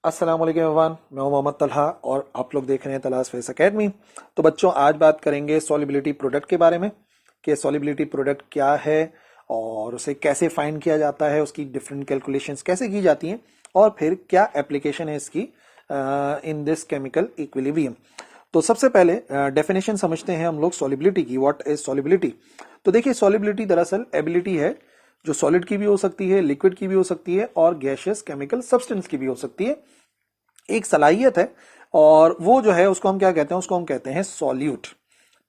अस्सलाम वालेकुम एवरीवन, मैं हूं मोहम्मद तलहा और आप लोग देख रहे हैं तलाश फेस एकेडमी। तो बच्चों, आज बात करेंगे सॉलिबिलिटी प्रोडक्ट के बारे में कि सॉलिबिलिटी प्रोडक्ट क्या है और उसे कैसे फाइंड किया जाता है, उसकी डिफरेंट कैलकुलेशंस कैसे की जाती हैं और फिर क्या एप्लीकेशन है इसकी इन दिस केमिकल इक्विलिब्रियम। तो सबसे पहले डेफिनेशन समझते हैं हम लोग सॉलिबिलिटी की। What is solubility? तो देखिए, सॉलिबिलिटी दरअसल एबिलिटी है जो सॉलिड की भी हो सकती है, लिक्विड की भी हो सकती है और गैशियस केमिकल सब्सटेंस की भी हो सकती है। एक सलाहियत है और वो जो है उसको हम क्या कहते हैं? उसको हम कहते हैं सॉल्यूट।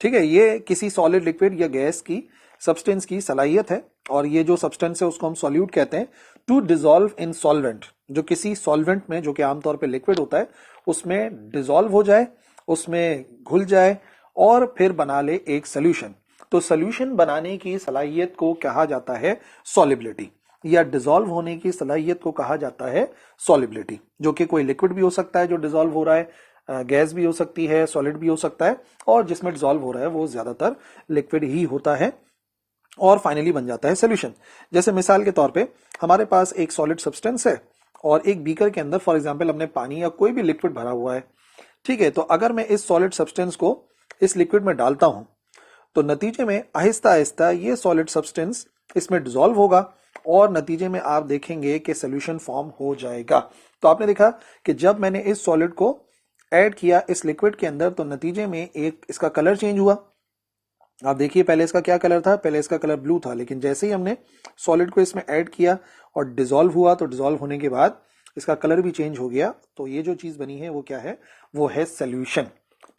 ठीक है, ये किसी सॉलिड, लिक्विड या गैस की सब्सटेंस की सलाहियत है और ये जो सब्सटेंस है उसको हम सॉल्यूट कहते हैं। टू डिजोल्व इन सॉल्वेंट, जो किसी सॉल्वेंट में, जो कि आमतौर पे लिक्विड होता है, उसमें डिजोल्व हो जाए, उसमें घुल जाए और फिर बना ले एक सोल्यूशन। तो सोल्यूशन बनाने की सलाहियत को कहा जाता है सॉलिबिलिटी, या डिसॉल्व होने की सलाहियत को कहा जाता है सॉलिबिलिटी, जो कि कोई लिक्विड भी हो सकता है जो डिसॉल्व हो रहा है, गैस भी हो सकती है, सॉलिड भी हो सकता है, और जिसमें डिसॉल्व हो रहा है वो ज्यादातर लिक्विड ही होता है और फाइनली बन जाता है सोल्यूशन। जैसे मिसाल के तौर पे हमारे पास एक सॉलिड सब्सटेंस है और एक बीकर के अंदर फॉर एग्जांपल हमने पानी या कोई भी लिक्विड भरा हुआ है। ठीक है, तो अगर मैं इस सॉलिड सब्सटेंस को इस लिक्विड में डालता हूं तो नतीजे में आहिस्ता आहिस्ता ये सॉलिड सब्सटेंस इसमें डिसॉल्व होगा और नतीजे में आप देखेंगे कि सोल्यूशन फॉर्म हो जाएगा। तो आपने देखा कि जब मैंने इस सॉलिड को ऐड किया इस लिक्विड के अंदर तो नतीजे में एक इसका कलर चेंज हुआ। आप देखिए, पहले इसका क्या कलर था? पहले इसका कलर ब्लू था, लेकिन जैसे ही हमने सॉलिड को इसमें ऐड किया और डिसॉल्व हुआ तो डिसॉल्व होने के बाद इसका कलर भी चेंज हो गया। तो ये जो चीज बनी है वो क्या है? वो है सोल्यूशन।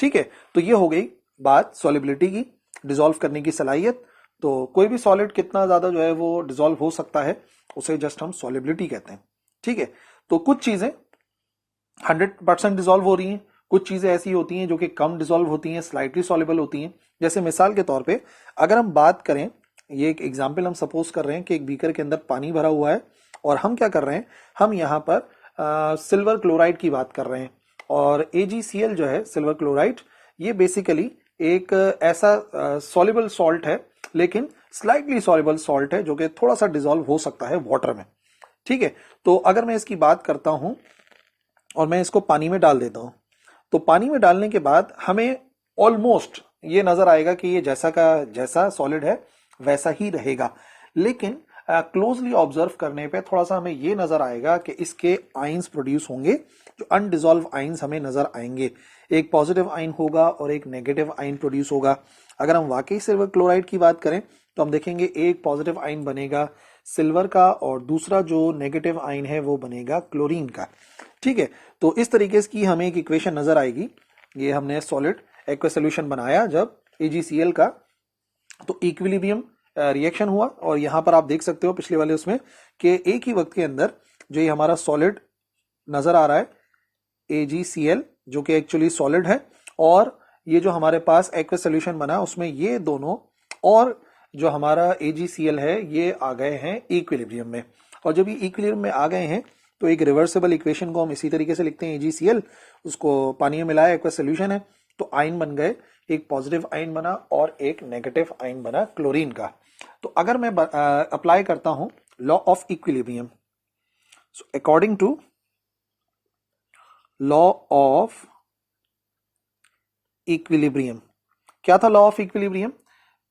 ठीक है, तो ये हो गई बात सॉलिबिलिटी की, डिसॉल्व करने की सलाहियत। तो कोई भी सॉलिड कितना ज्यादा जो है वो डिसॉल्व हो सकता है, उसे जस्ट हम सॉलिबिलिटी कहते हैं। ठीक है, तो कुछ चीजें 100% डिसॉल्व हो रही हैं, कुछ चीजें ऐसी होती हैं जो कि कम डिसॉल्व होती हैं, स्लाइटली सॉल्युबल होती हैं। जैसे मिसाल के तौर पे अगर हम बात करें, ये एक एग्जांपल हम सपोज कर रहे हैं कि एक बीकर के अंदर पानी भरा हुआ है और हम क्या कर रहे हैं? हम यहाँ पर सिल्वर क्लोराइड की बात कर रहे हैं और AgCl जो है सिल्वर क्लोराइड, ये बेसिकली एक ऐसा सॉल्युबल सॉल्ट है, लेकिन स्लाइटली सॉल्युबल सॉल्ट है जो कि थोड़ा सा डिसॉल्व हो सकता है वाटर में। ठीक है, तो अगर मैं इसकी बात करता हूं और मैं इसको पानी में डाल देता हूं तो पानी में डालने के बाद हमें ऑलमोस्ट ये नजर आएगा कि ये जैसा का जैसा सॉलिड है वैसा ही रहेगा, लेकिन क्लोजली ऑब्जर्व करने पे थोड़ा सा हमें ये नजर आएगा कि इसके आइंस प्रोड्यूस होंगे, जो अनडिजॉल्व आइंस हमें नजर आएंगे। एक पॉजिटिव आइन होगा और एक नेगेटिव आइन प्रोड्यूस होगा। अगर हम वाकई सिल्वर क्लोराइड की बात करें तो हम देखेंगे एक पॉजिटिव आइन बनेगा सिल्वर का और दूसरा जो नेगेटिव आइन है वो बनेगा क्लोरीन का। ठीक है, तो इस तरीके की हमें एक इक्वेशन नजर आएगी। ये हमने सॉलिड एक्वस सोल्यूशन बनाया जब AgCl का, तो इक्विलिब्रियम रिएक्शन हुआ और यहां पर आप देख सकते हो पिछले वाले उसमें कि एक ही वक्त के अंदर जो ये हमारा सॉलिड नजर आ रहा है AgCl, जो कि एक्चुअली सॉलिड है, और ये जो हमारे पास एक्वस सोल्यूशन बना उसमें ये दोनों और जो हमारा AgCl है ये आ गए हैं इक्विलिब्रियम में। और जब ये इक्विलिब्रियम में आ गए हैं तो एक रिवर्सिबल इक्वेशन को हम इसी तरीके से लिखते हैं AgCl, उसको पानी में मिलाया, एक्वस सोल्यूशन है, तो आयन बन गए, एक पॉजिटिव आयन बना और एक नेगेटिव आयन बना क्लोरीन का। तो अगर मैं अप्लाई करता हूं law of equilibrium, so according to law of equilibrium, क्या था लॉ ऑफ इक्विलिब्रियम?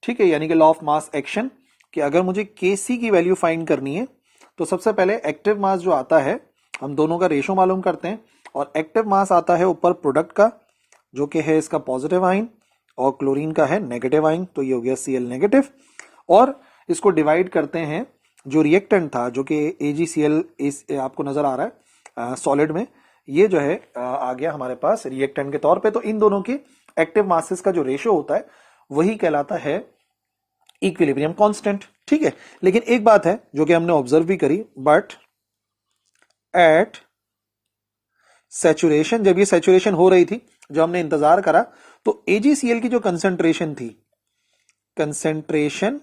ठीक है, यानी कि लॉ ऑफ मास एक्शन, कि अगर मुझे Kc की वैल्यू फाइंड करनी है तो सबसे पहले एक्टिव मास जो आता है हम दोनों का रेशो मालूम करते हैं और एक्टिव मास आता है ऊपर प्रोडक्ट का, जो कि है इसका पॉजिटिव आइन और क्लोरीन का है नेगेटिव आइन, तो ये हो गया Cl नेगेटिव। और इसको डिवाइड करते हैं, जो रिएक्टेंट था जो कि AgCl इस आपको नजर आ रहा है सॉलिड में, ये जो है आ गया हमारे पास रिएक्टेंट के तौर पे। तो इन दोनों की एक्टिव मासेस का जो रेशियो होता है वही कहलाता है इक्विलिब्रियम कांस्टेंट। ठीक है, लेकिन एक बात है जो कि हमने ऑब्जर्व भी करी, बट एट सैचुरेशन, जब ये सैचुरेशन हो रही थी, जो हमने इंतजार करा, तो AgCl की जो कंसेंट्रेशन थी, कंसेंट्रेशन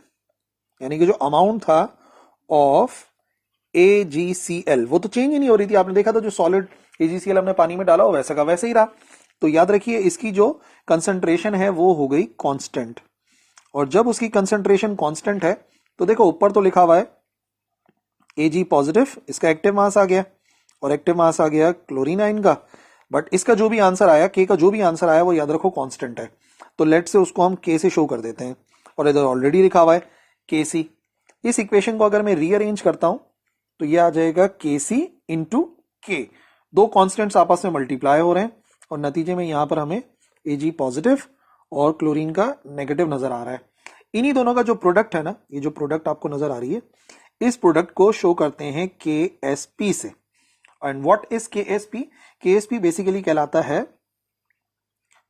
यानी कि जो अमाउंट था ऑफ AgCl, वो तो चेंज ही नहीं हो रही थी। आपने देखा था जो सॉलिड AgCl हमने पानी में डाला वो वैसा का वैसे ही रहा। तो याद रखिए इसकी जो कंसेंट्रेशन है वो हो गई कांस्टेंट, और जब उसकी कंसेंट्रेशन कांस्टेंट है तो देखो ऊपर तो लिखा हुआ है Ag पॉजिटिव, इसका एक्टिव मास आ गया, और एक्टिव मास आ गया क्लोरीन आयन का। बट इसका जो भी आंसर आया, के का जो भी आंसर आया वो याद रखो कांस्टेंट है, तो लेट से उसको हम के से शो कर देते हैं। और इधर ऑलरेडी लिखा हुआ है के सी। इस इक्वेशन को अगर मैं रीअरेंज करता हूं तो ये आ जाएगा के सी इंटू के। दो कॉन्स्टेंट्स आपस में मल्टीप्लाई हो रहे हैं और नतीजे में यहां पर हमें Ag पॉजिटिव और क्लोरीन का नेगेटिव नजर आ रहा है। इन्हीं दोनों का जो प्रोडक्ट है ना, ये जो प्रोडक्ट आपको नजर आ रही है, इस प्रोडक्ट को शो करते हैं KSP से। And what is KSP? KSP basically कहलाता है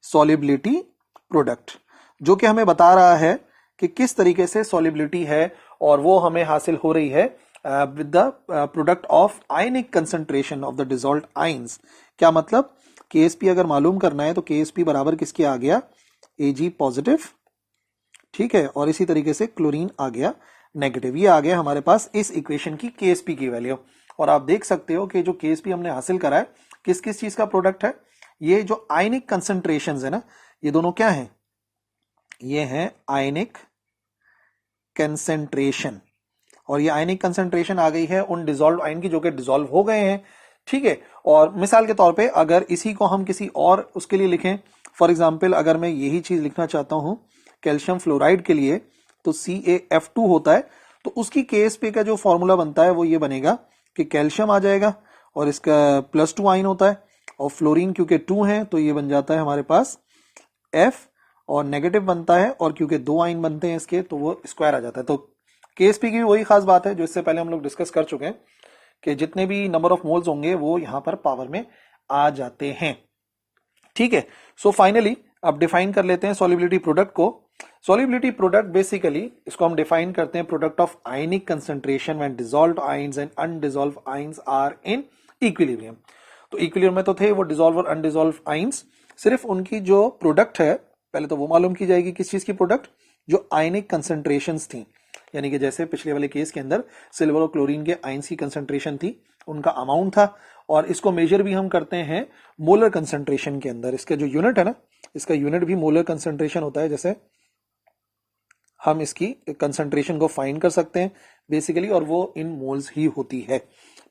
सॉलिबिलिटी प्रोडक्ट, जो कि हमें बता रहा है कि किस तरीके से सॉलिबिलिटी है, और वो हमें हासिल हो रही है with the product of ionic concentration of the dissolved ions. क्या मतलब? KSP अगर मालूम करना है तो KSP बराबर किसके आ गया? Ag पॉजिटिव, ठीक है, और इसी तरीके से क्लोरीन आ गया नेगेटिव। ये आ गया हमारे पास इस इक्वेशन की KSP की वैल्यू। और आप देख सकते हो कि जो KSP हमने हासिल करा है किस किस चीज का प्रोडक्ट है। ये जो आयनिक कंसंट्रेशंस है ना, ये दोनों क्या हैं? ये हैं आयनिक कंसंट्रेशन। और ये आयनिक कंसंट्रेशन आ गई है उन डिसॉल्व आयन की जो कि डिसॉल्व हो गए हैं, ठीक है। और मिसाल के तौर पे अगर इसी को हम किसी और उसके लिए लिखें, फॉर एग्जांपल अगर मैं यही चीज लिखना चाहता हूं कैल्शियम फ्लोराइड के लिए, तो CaF2 होता है, तो उसकी KSP का जो फॉर्मूला बनता है वो ये बनेगा कि कैल्शियम आ जाएगा और इसका +2 आयन होता है, और फ्लोरीन क्योंकि 2 है तो ये बन जाता है हमारे पास F, और नेगेटिव बनता है और क्योंकि 2 आयन बनते हैं इसके तो वो स्क्वायर आ जाता है। तो KSP की भी वही खास बात है जो इससे पहले हम लोग डिस्कस कर चुके हैं कि जितने भी नंबर ऑफ मोल्स होंगे वो यहां पर पावर में आ जाते हैं, ठीक है। सो फाइनली अब डिफाइन कर लेते हैं सॉल्युबिलिटी प्रोडक्ट को। सॉल्युबिलिटी प्रोडक्ट बेसिकली इसको हम डिफाइन करते हैं product of ionic concentration when dissolved ions and undissolved ions are in equilibrium. तो इक्विलिब्रियम में तो थे वो डिसॉल्व और अनडिसॉल्व आयंस, सिर्फ उनकी जो प्रोडक्ट है पहले तो वो मालूम की जाएगी। किस चीज की प्रोडक्ट? जो आयनिक कंसंट्रेशंस थी, यानी कि जैसे पिछले वाले केस के अंदर सिल्वर और क्लोरीन के आयंस की कंसंट्रेशन थी, उनका अमाउंट था। और इसको मेजर भी हम करते हैं मोलर कंसंट्रेशन के अंदर। इसका जो यूनिट है ना, इसका यूनिट भी मोलर कंसंट्रेशन होता है। जैसे हम इसकी कंसंट्रेशन को फाइंड कर सकते हैं बेसिकली, और वो इन मोल्स ही होती है,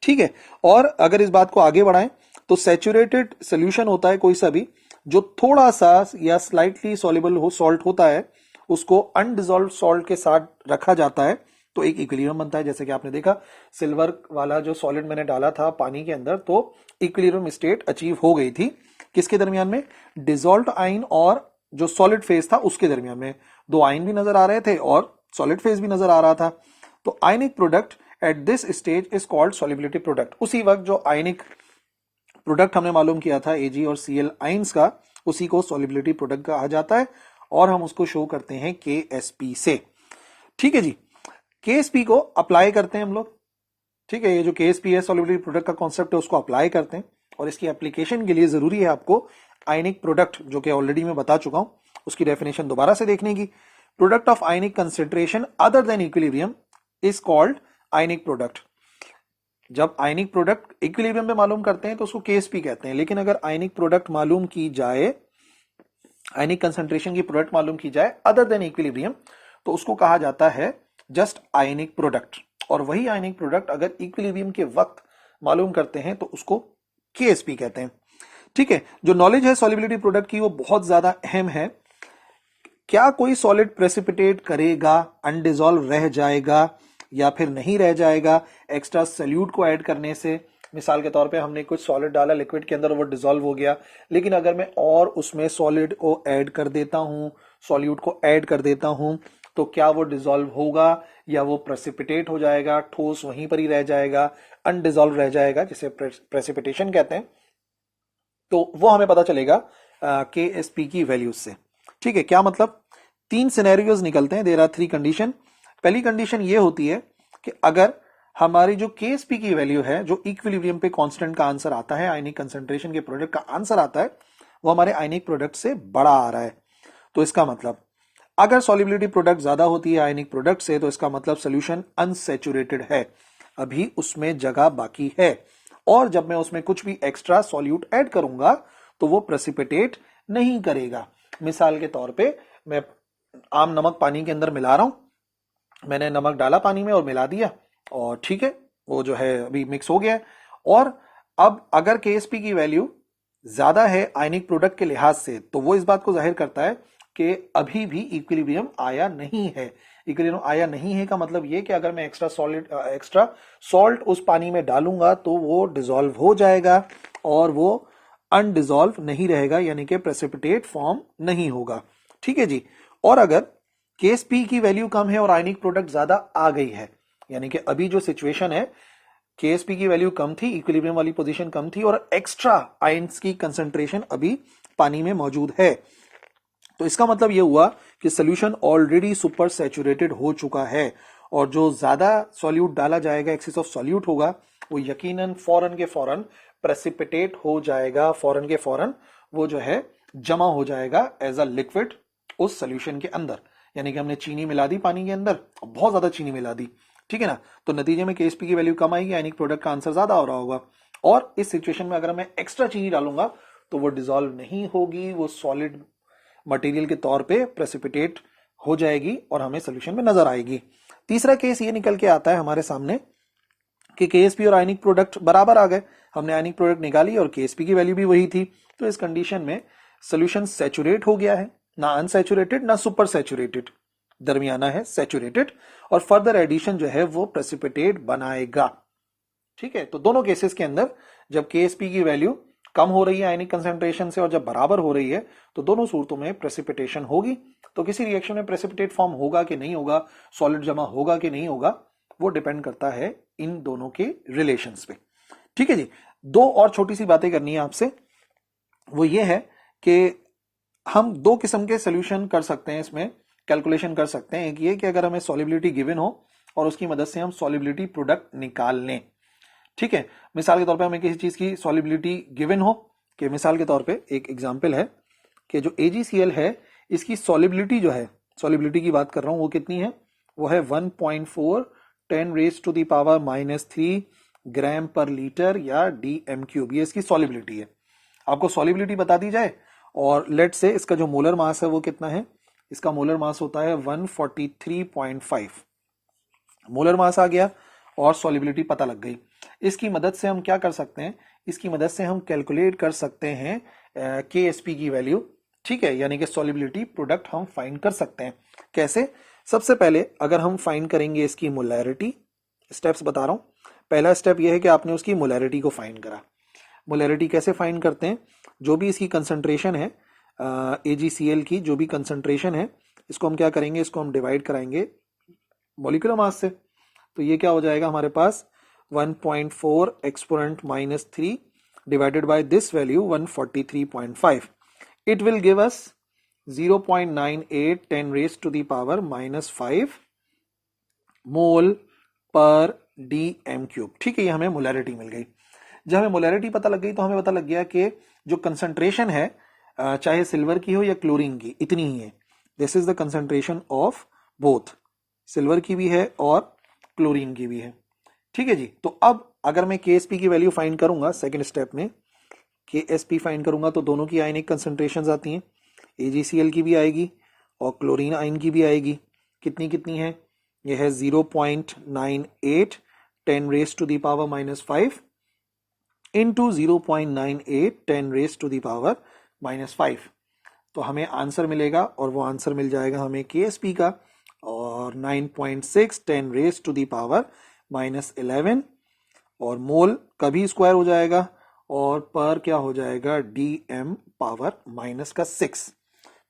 ठीक है। और अगर इस बात को आगे बढ़ाएं तो सैचुरेटेड सोल्यूशन होता है कोई सा भी जो थोड़ा सा या स्लाइटली सॉल्युबल हो सॉल्ट होता है, उसको अनडिसॉल्व्ड सॉल्ट के साथ रखा जाता है तो एक इक्विलिब्रियम बनता है। जैसे कि आपने देखा सिल्वर वाला जो सॉलिड मैंने डाला था पानी के अंदर, तो इक्विलिब्रियम स्टेट अचीव हो गई थी। किसके दरमियान में? डिसॉल्व्ड आयन और जो सॉलिड फेज था उसके दरमियान में। दो आयन भी नजर आ रहे थे और सॉलिड फेज भी नजर आ रहा था। तो ionic product at this stage is called solubility product. उसी वक्त जो आयनिक प्रोडक्ट हमने मालूम किया था Ag और Cl आयंस का, उसी को सॉल्युबिलिटी प्रोडक्ट कहा जाता है, और हम उसको शो करते हैं KSP से, ठीक है जी। KSP को अप्लाई करते हैं हम लोग, ठीक है। ये जो KSP है सॉल्युबिलिटी प्रोडक्ट का कॉन्सेप्ट है, उसको अप्लाई करते हैं। और इसकी एप्लीकेशन के लिए जरूरी है आपको आयनिक प्रोडक्ट, जो कि ऑलरेडी मैं बता चुका हूं, उसकी डेफिनेशन दोबारा से देखने की। Product of ionic concentration other than equilibrium is called ionic product. जब आयनिक प्रोडक्ट इक्विलिब्रियम में मालूम करते हैं तो उसको KSP कहते हैं, लेकिन अगर आयनिक प्रोडक्ट मालूम की जाए, आयनिक कंसंट्रेशन की प्रोडक्ट मालूम की जाए अदर देन इक्विलिब्रियम, तो उसको कहा जाता है जस्ट आयनिक प्रोडक्ट। और वही आयनिक प्रोडक्ट अगर इक्विलिब्रियम के वक्त मालूम करते हैं तो उसको KSP कहते हैं, ठीक है। जो नॉलेज है सॉल्युबिलिटी प्रोडक्ट की वो बहुत ज्यादा अहम है। क्या कोई सॉलिड प्रेसिपिटेट करेगा, अनडिसॉल्व रह जाएगा या फिर नहीं रह जाएगा एक्स्ट्रा सॉल्यूट को ऐड करने से? मिसाल के तौर पे हमने कुछ सॉलिड डाला लिक्विड के अंदर, वो डिसॉल्व हो गया, लेकिन अगर मैं और उसमें सॉलिड को ऐड कर देता हूं, सॉल्यूट को ऐड कर देता हूं, तो क्या वो डिसॉल्व होगा या वो प्रेसिपिटेट हो जाएगा, ठोस वहीं पर ही रह जाएगा, अनडिसॉल्व रह जाएगा, जिसे प्रेसिपिटेशन कहते हैं। तो वो हमें पता चलेगा KSP की वैल्यूज से, ठीक है। क्या मतलब? 3 सिनेरियोज निकलते हैं, देयर आर 3 कंडीशन। पहली कंडीशन ये होती है कि अगर हमारी जो KSP की वैल्यू है, जो इक्विलिब्रियम पे कांस्टेंट का आंसर आता है, आयनिक कंसंट्रेशन के प्रोडक्ट का आंसर आता है, वो हमारे आयनिक प्रोडक्ट से बड़ा आ रहा है, तो इसका मतलब अगर सॉल्युबिलिटी प्रोडक्ट ज्यादा होती है आयनिक प्रोडक्ट से, तो इसका मतलब सोल्यूशन अनसैचुरेटेड है, अभी उसमें जगह बाकी है। और जब मैं उसमें कुछ भी एक्स्ट्रा सॉल्यूट ऐड करूंगा तो वो प्रेसिपिटेट नहीं करेगा। मिसाल के तौर पे मैं आम नमक पानी के अंदर मिला रहा हूं, मैंने नमक डाला पानी में और मिला दिया, और ठीक है वो जो है अभी मिक्स हो गया है, और अब अगर KSP की वैल्यू ज्यादा है आयनिक प्रोडक्ट के लिहाज से, तो वो इस बात को जाहिर करता है कि अभी भी इक्विलिब्रियम आया नहीं है। इक्विलिब्रियम आया नहीं है का मतलब ये कि अगर मैं एक्स्ट्रा सॉल्ट उस पानी में डालूंगा तो वो डिसॉल्व हो जाएगा और वो अनडिसॉल्व नहीं रहेगा, यानी कि प्रेसिपिटेट फॉर्म नहीं होगा। ठीक है जी। और अगर KSP की वैल्यू कम है और आयनिक प्रोडक्ट ज्यादा आ गई है, यानी कि अभी जो सिचुएशन है KSP की वैल्यू कम थी, इक्विलिब्रियम वाली पोजीशन कम थी और एक्स्ट्रा आयंस की कंसंट्रेशन अभी पानी में मौजूद है, तो इसका मतलब यह हुआ कि सोल्यूशन ऑलरेडी सुपर सैचुरेटेड हो चुका है और जो ज्यादा सॉल्यूट डाला जाएगा, एक्सेस ऑफ सॉल्यूट होगा, वो यकीनन फौरन के फौरन प्रेसिपिटेट हो जाएगा, फौरन के फौरन वो जो है जमा हो जाएगा एज अ लिक्विड उस सोल्यूशन के अंदर। यानी कि हमने चीनी मिला दी पानी के अंदर, बहुत ज्यादा चीनी मिला दी, ठीक है ना, तो नतीजे में KSP की वैल्यू कम आएगी, आयनिक प्रोडक्ट का आंसर ज्यादा हो रहा होगा। और इस सिचुएशन में अगर मैं एक्स्ट्रा चीनी डालूंगा तो वो डिसॉल्व नहीं होगी, वो सॉलिड मटेरियल के तौर पे प्रेसिपिटेट हो जाएगी और हमें सोल्यूशन में नजर आएगी। तीसरा केस ये निकल के आता है हमारे सामने कि KSP और आयनिक प्रोडक्ट बराबर आ गए, हमने आयनिक प्रोडक्ट निकाली और KSP की वैल्यू भी वही थी, तो इस कंडीशन में सोल्यूशन सैचुरेट हो गया है, ना अनसैचुरेटेड ना सुपर सैचुरेटेड, दरमियाना है, सैचुरेटेड, और फर्दर एडिशन जो है वो प्रेसिपिटेट बनाएगा। ठीक है, तो दोनों केसेस के अंदर जब KSP की वैल्यू कम हो रही है आयनिक कंसेंट्रेशन से और जब बराबर हो रही है, तो दोनों सूरतों में प्रेसिपिटेशन होगी। तो किसी रिएक्शन में प्रेसिपिटेट फॉर्म होगा कि नहीं होगा, सॉलिड जमा होगा कि नहीं होगा, वो डिपेंड करता है इन दोनों के रिलेशंस पे। ठीक है जी। दो और छोटी सी बातें करनी है आपसे, वो ये है कि हम दो किस्म के सोल्यूशन कर सकते हैं, इसमें कैलकुलेशन कर सकते हैं। एक ये कि अगर हमें सॉलिबिलिटी गिवन हो और उसकी मदद से हम सॉलिबिलिटी प्रोडक्ट निकाल लें। ठीक है, मिसाल के तौर पे हमें किसी चीज की सॉलिबिलिटी गिवन हो, कि मिसाल के तौर पे एक एग्जांपल है कि जो AgCl है इसकी सॉलिबिलिटी जो है, सॉलिबिलिटी की बात कर रहा हूं, वो कितनी है, वो है 1.4 10⁻³ ग्राम पर लीटर या dm³, ये इसकी सॉलिबिलिटी है। आपको सॉलिबिलिटी बता दी जाए और लेट से इसका जो मोलर मास है वो कितना है, इसका मोलर मास होता है 143.5, मोलर मास आ गया और सॉलिबिलिटी पता लग गई। इसकी मदद से हम क्या कर सकते हैं, इसकी मदद से हम कैलकुलेट कर सकते हैं KSP की वैल्यू। ठीक है, यानी कि सॉलिबिलिटी प्रोडक्ट हम फाइंड कर सकते हैं। कैसे? सबसे पहले अगर हम फाइंड करेंगे इसकी मोलैरिटी, स्टेप्स बता रहा हूं। पहला स्टेप यह है कि आपने उसकी मोलैरिटी को फाइंड करा। मोलैरिटी कैसे फाइंड करते हैं, जो भी इसकी कंसंट्रेशन है AgCl की, जो भी कंसंट्रेशन है, इसको हम क्या करेंगे, इसको हम डिवाइड कराएंगे मॉलिक्यूलर मास से। तो ये क्या हो जाएगा हमारे पास 1.4 exponent -3 divided by this value 143.5, it will give us 0.98 10⁻⁻5 मोल पर dm³। ठीक है, ये हमें मोलैरिटी मिल गई। जब हमें मोलैरिटी पता लग गई तो हमें पता लग गया कि जो कंसंट्रेशन है, चाहे सिल्वर की हो या क्लोरीन की, इतनी ही है। This is the concentration of both, silver की भी है और क्लोरीन की भी है। ठीक है जी। तो अब अगर मैं KSP की वैल्यू फाइंड करूंगा, सेकंड स्टेप में KSP फाइंड करूंगा, तो दोनों की आयनिक कंसंट्रेशंस आती हैं, AgCl की भी आएगी और क्लोरीन आयन की भी आएगी। कितनी कितनी है, ये है 0.98 10⁻⁻5 इंटू 0.98 10⁻⁻5। तो हमें आंसर मिलेगा और वो आंसर मिल जाएगा हमें KSP का, और 9.6 10⁻⁻11, और मोल का भी स्क्वायर हो जाएगा और पर क्या हो जाएगा dm⁻⁻6।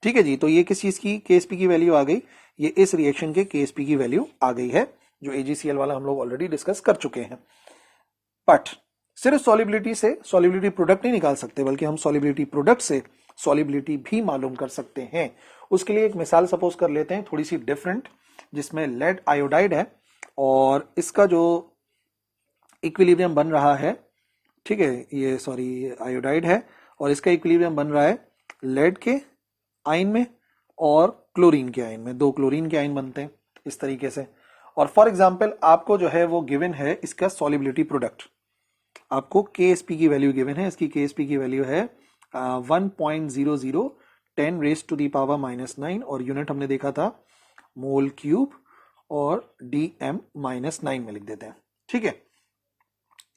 ठीक है जी। तो ये किस चीज की KSP की वैल्यू आ गई, ये इस रिएक्शन के KSP की वैल्यू आ गई है, जो AgCl वाला हम लोग ऑलरेडी डिस्कस कर चुके हैं। बट सिर्फ सॉलिबिलिटी से सॉलिबिलिटी प्रोडक्ट नहीं निकाल सकते, बल्कि हम सॉलिबिलिटी प्रोडक्ट से सॉलिबिलिटी भी मालूम कर सकते हैं। उसके लिए एक मिसाल सपोज कर लेते हैं, थोड़ी सी डिफरेंट, जिसमें लेड आयोडाइड है और इसका जो इक्विलिब्रियम बन रहा है, ठीक है, ये सॉरी आयोडाइड है और इसका इक्विलिब्रियम बन रहा है लेड के आयन में और क्लोरीन के आयन में। दो क्लोरीन के आयन बनते हैं इस तरीके से। और फॉर एग्जांपल आपको जो है वो गिवन है इसका सॉलिबिलिटी प्रोडक्ट, आपको KSP की वैल्यू गिवन है, इसकी KSP की वैल्यू है 1.00 10⁻⁻9 और यूनिट हमने देखा था मोल क्यूब और dm-9 में लिख देते हैं। ठीक है,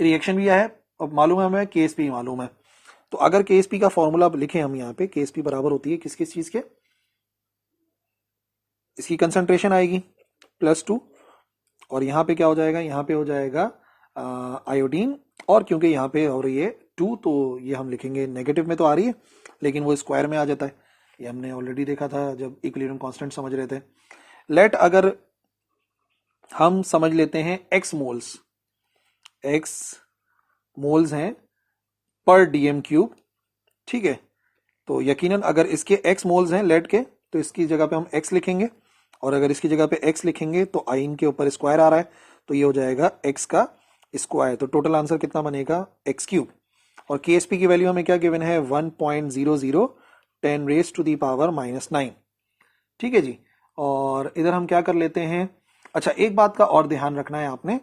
रिएक्शन भी है अब मालूम है हमें KSP मालूम है, तो अगर KSP का फॉर्मूला लिखें हम यहाँ पे, KSP बराबर होती है किस किस चीज के, इसकी कंसंट्रेशन आएगी +2, और यहाँ पे क्या हो जाएगा, यहाँ पे हो जाएगा आयोडीन, और क्योंकि यहाँ पे हो रही है 2 तो ये हम लिखेंगे, नेगेटिव में तो आ रही है लेकिन वो स्क्वायर में आ जाता है, ये हमने ऑलरेडी देखा था जब इक्विलिब्रियम कांस्टेंट समझ रहे थे। लेट अगर हम समझ लेते हैं x मोल्स हैं पर डीएम क्यूब, ठीक है, तो यकीनन अगर इसके x मोल्स हैं लेड के तो इसकी जगह पे हम x लिखेंगे, और अगर इसकी जगह पे x लिखेंगे तो आइन के ऊपर स्क्वायर आ रहा है तो ये हो जाएगा x का स्क्वायर, तो टोटल आंसर कितना बनेगा x क्यूब। और KSP की वैल्यू हमें क्या गिवन है 1.00 10 रेज टू दी पावर -9, ठीक है जी। और इधर हम क्या कर लेते हैं, अच्छा एक बात का और ध्यान रखना है आपने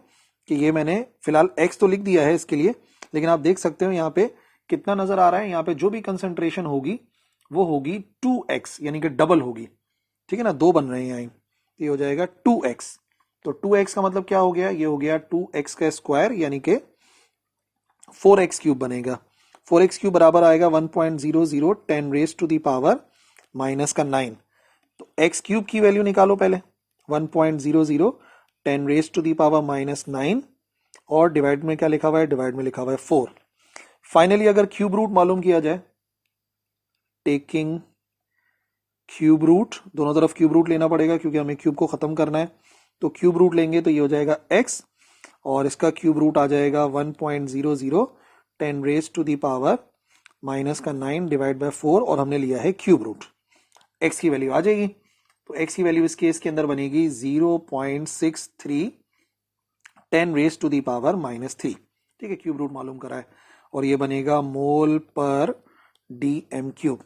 कि ये मैंने फिलहाल x तो लिख दिया है इसके लिए, लेकिन आप देख सकते हो यहाँ पे कितना नजर आ रहा है, यहाँ पे जो भी कंसंट्रेशन होगी वो होगी 2x यानी कि डबल होगी, ठीक है ना, 2 बन रहे हैं यहाँ, ये हो जाएगा 2x, तो 2x का मतलब क्या हो गया, ये हो गया 2x का स्क्वायर यानी कि 4x क्यूब बनेगा, 4x क्यूब बराबर आएगा 1.00 10 रेज टू दी पावर -9, तो x क्यूब की वैल्यू निकालो पहले 1.00 10 रेज टू दी पावर -9, और डिवाइड में क्या लिखा हुआ है, डिवाइड में लिखा हुआ है 4। फाइनली अगर क्यूब रूट मालूम किया जाए, टेकिंग क्यूब रूट, दोनों तरफ क्यूब रूट लेना पड़ेगा क्योंकि हमें क्यूब को खत्म करना है, तो क्यूब रूट लेंगे तो ये हो जाएगा x, और इसका क्यूब रूट आ जाएगा 1.00 10 raise to the power -9 divide by 4, और हमने लिया है क्यूब रूट, x की वैल्यू आ जाएगी, तो x की वैल्यू इस केस के अंदर बनेगी 0.63 10 रेज टू दी पावर -3, ठीक है, क्यूब रूट मालूम करा है, और ये बनेगा मोल पर डीएम क्यूब।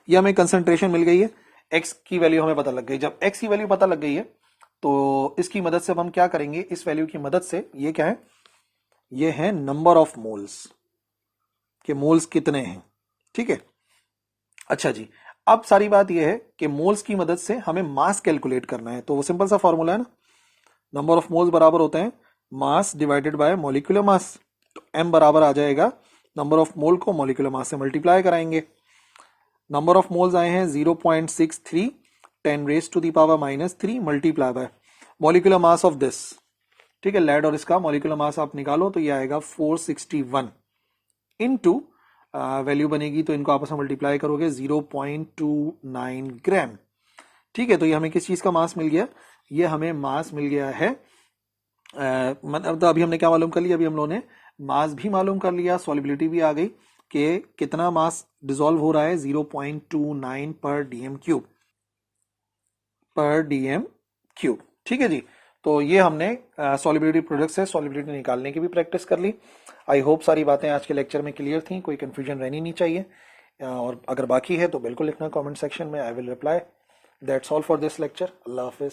ये हमें कंसंट्रेशन मिल गई है, x की वैल्यू हमें पता लग गई। जब x की वैल्यू पता लग गई है तो इसकी मदद से अब हम क्या करेंगे, इस वैल्यू की मदद से, ये क्या है, ये है नंबर ऑफ मोल्स, के मोल्स कितने हैं, ठीक है। अच्छा जी, अब सारी बात यह है कि मोल्स की मदद से हमें मास कैलकुलेट करना है, तो वो सिंपल सा फॉर्मूला है ना, नंबर ऑफ मोल्स बराबर होते हैं मास डिवाइडेड बाय मॉलिक्यूलर मास, तो m बराबर आ जाएगा, नंबर ऑफ मोल को मॉलिक्यूलर मास से मल्टीप्लाई कराएंगे, नंबर ऑफ मोल्स आए हैं 0.63 10 raise to the power -3 multiply by molecular mass of this, ठीक है, लेड और इसका मॉलिक्यूलर मास आप निकालो तो ये आएगा 461 इनटू वैल्यू बनेगी, तो इनको आपस में मल्टीप्लाई करोगे 0.29 ग्राम, ठीक है। तो ये हमें किस चीज का मास मिल गया, ये हमें मास मिल गया है, मतलब अभी हमने क्या मालूम कर लिया, अभी हम लोगों ने मास भी मालूम कर लिया, सॉल्युबिलिटी भी आ गई कि कितना मास डिसॉल्व हो रहा है, 0.29 पर डीएम क्यूब, ठीक है जी। तो ये हमने सॉल्युबिलिटी प्रोडक्ट से सॉल्युबिलिटी निकालने की भी प्रैक्टिस कर ली। आई होप सारी बातें आज के लेक्चर में क्लियर थी, कोई कंफ्यूजन रहनी नहीं चाहिए, और अगर बाकी है तो बिल्कुल लिखना कमेंट सेक्शन में, I will reply. That's all for this lecture. Allah Hafiz.